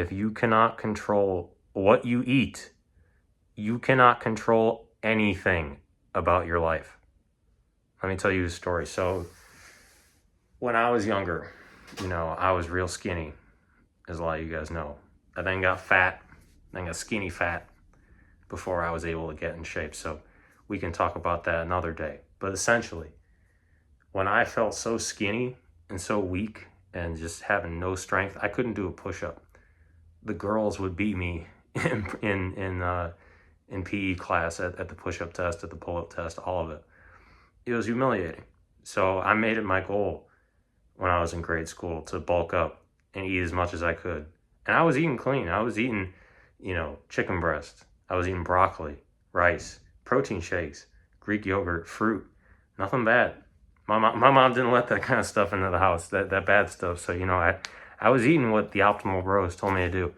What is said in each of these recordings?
If you cannot control what you eat, you cannot control anything about your life. Let me tell you a story. So when I was younger, I was real skinny, as a lot of you guys know. I then got fat, then got skinny fat before I was able to get in shape. So we can talk about that another day. But essentially, when I felt so skinny and so weak and just having no strength, I couldn't do a push-up. The girls would beat me in PE class at the push-up test, at the pull-up test, all of it. It was humiliating. So I made it my goal when I was in grade school to bulk up and eat as much as I could. And I was eating clean. I was eating, chicken breast. I was eating broccoli, rice, protein shakes, Greek yogurt, fruit. Nothing bad. My mom didn't let that kind of stuff into the house, that bad stuff. So, I was eating what the optimal bros told me to do.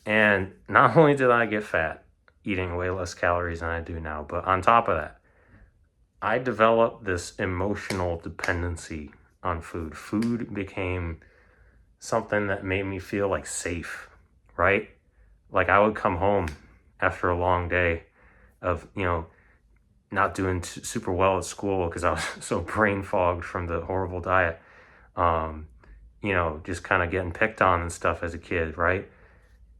And not only did I get fat, eating way less calories than I do now, but on top of that, I developed this emotional dependency on food. Food became something that made me feel like safe, right? Like I would come home after a long day of, not doing super well at school because I was so brain fogged from the horrible diet. Just kind of getting picked on and stuff as a kid, right?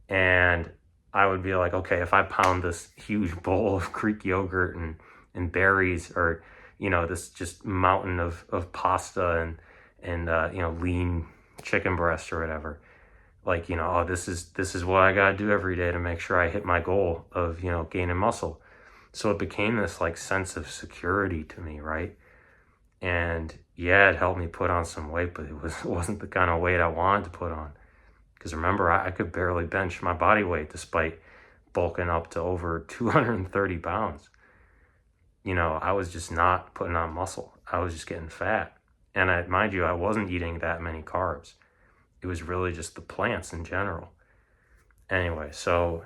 And I would be like, okay, if I pound this huge bowl of Greek yogurt and berries, or, this just mountain of pasta and lean chicken breast or whatever, like, oh, this is what I got to do every day to make sure I hit my goal of, gaining muscle. So it became this like sense of security to me, right? And yeah, it helped me put on some weight, but it wasn't the kind of weight I wanted to put on. Because remember, I could barely bench my body weight despite bulking up to over 230 pounds. I was just not putting on muscle. I was just getting fat. And mind you, I wasn't eating that many carbs. It was really just the plants in general. Anyway, so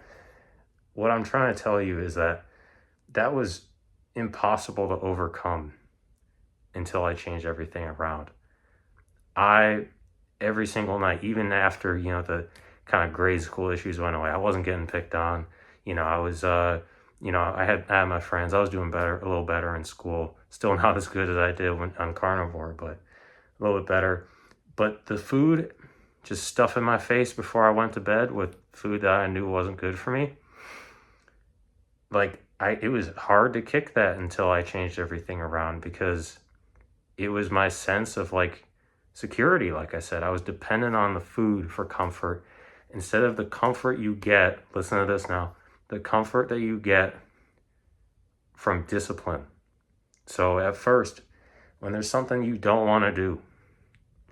what I'm trying to tell you is that was impossible to overcome until I changed everything around. Every single night, even after, the kind of grade school issues went away, I wasn't getting picked on. I was, I had my friends. I was doing a little better in school. Still not as good as I did on carnivore, but a little bit better. But the food, just stuffing my face before I went to bed with food that I knew wasn't good for me, it was hard to kick that until I changed everything around, because it was my sense of security. Like I said, I was dependent on the food for comfort instead of the comfort you get. Listen to this now, the comfort that you get from discipline. So at first, when there's something you don't want to do,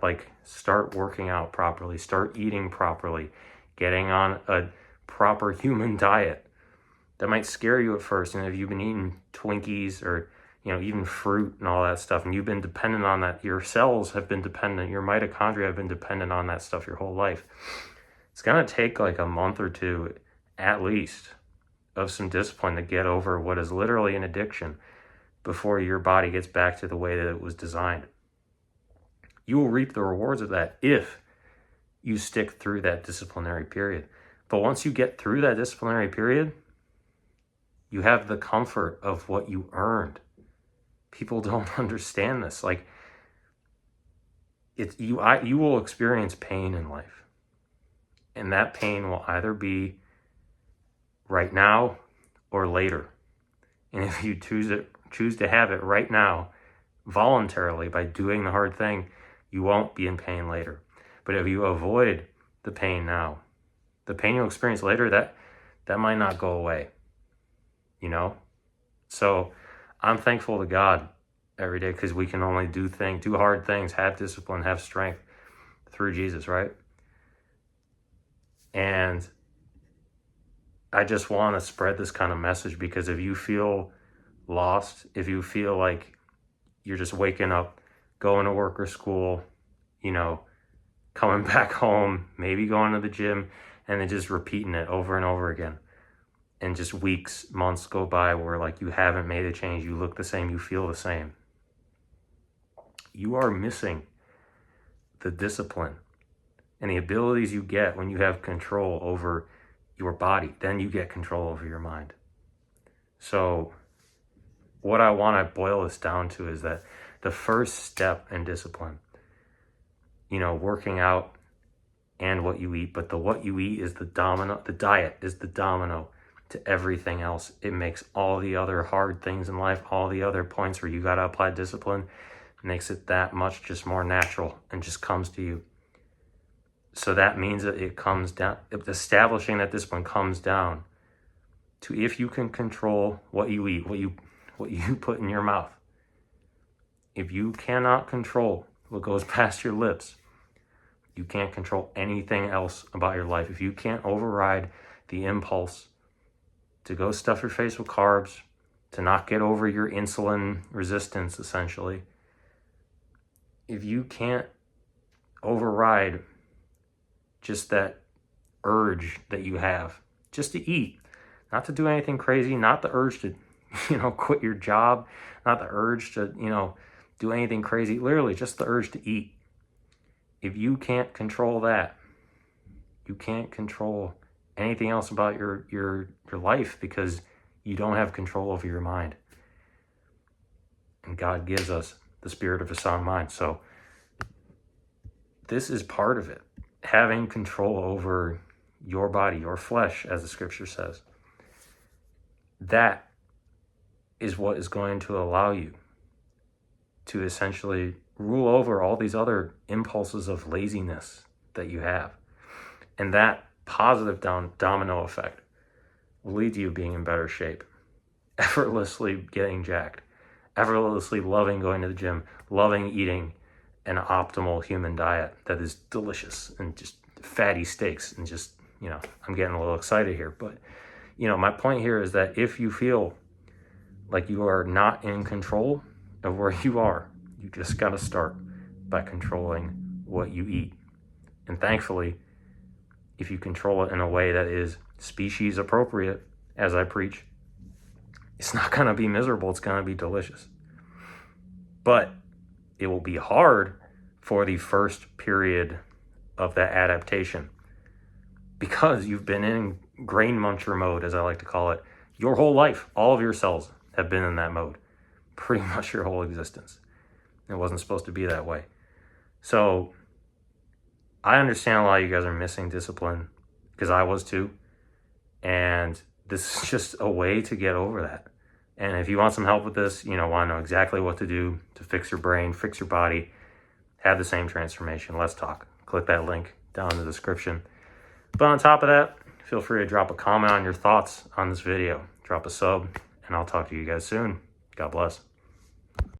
like start working out properly, start eating properly, getting on a proper human diet. That might scare you at first. And if you've been eating Twinkies or, even fruit and all that stuff, and you've been dependent on that, your cells have been dependent, your mitochondria have been dependent on that stuff your whole life. It's going to take like a month or two, at least, of some discipline to get over what is literally an addiction before your body gets back to the way that it was designed. You will reap the rewards of that if you stick through that disciplinary period. But once you get through that disciplinary period, you have the comfort of what you earned. People don't understand this. You will experience pain in life. And that pain will either be right now or later. And if you choose to have it right now, voluntarily, by doing the hard thing, you won't be in pain later. But if you avoid the pain now, the pain you'll experience later, that might not go away. So I'm thankful to God every day, because we can only do hard things, have discipline, have strength through Jesus, right? And I just want to spread this kind of message, because if you feel lost, if you feel like you're just waking up, going to work or school, coming back home, maybe going to the gym, and then just repeating it over and over again, and just weeks, months go by where you haven't made a change, you look the same, you feel the same, you are missing the discipline And the abilities you get when you have control over your body, then you get control over your mind. So what I want to boil this down to is that the first step in discipline, working out and what you eat, but the what you eat is the domino, the diet is the domino to everything else. It makes all the other hard things in life, all the other points where you got to apply discipline, makes it that much just more natural and just comes to you. So that means that it comes down, establishing that discipline comes down to if you can control what you eat, what you put in your mouth. If you cannot control what goes past your lips, you can't control anything else about your life. If you can't override the impulse to go stuff your face with carbs, to not get over your insulin resistance, essentially, if you can't override just that urge that you have just to eat, not to do anything crazy, not the urge to, quit your job, not the urge to, do anything crazy, literally just the urge to eat. If you can't control that, you can't control anything else about your life because you don't have control over your mind. And God gives us the spirit of a sound mind. So this is part of it. Having control over your body, your flesh, as the scripture says. That is what is going to allow you to essentially rule over all these other impulses of laziness that you have. And that positive domino effect will lead to you being in better shape, effortlessly getting jacked, effortlessly loving going to the gym, loving eating an optimal human diet that is delicious and just fatty steaks and just, I'm getting a little excited here. But, my point here is that if you feel like you are not in control of where you are, you just got to start by controlling what you eat. And thankfully, if you control it in a way that is species appropriate, as I preach, it's not going to be miserable. It's going to be delicious. But it will be hard for the first period of that adaptation because you've been in grain muncher mode, as I like to call it, your whole life. All of your cells have been in that mode pretty much your whole existence. It wasn't supposed to be that way. So I understand a lot of you guys are missing discipline because I was too. And this is just a way to get over that. And if you want some help with this, want to know exactly what to do to fix your brain, fix your body, have the same transformation, let's talk. Click that link down in the description. But on top of that, feel free to drop a comment on your thoughts on this video. Drop a sub, and I'll talk to you guys soon. God bless.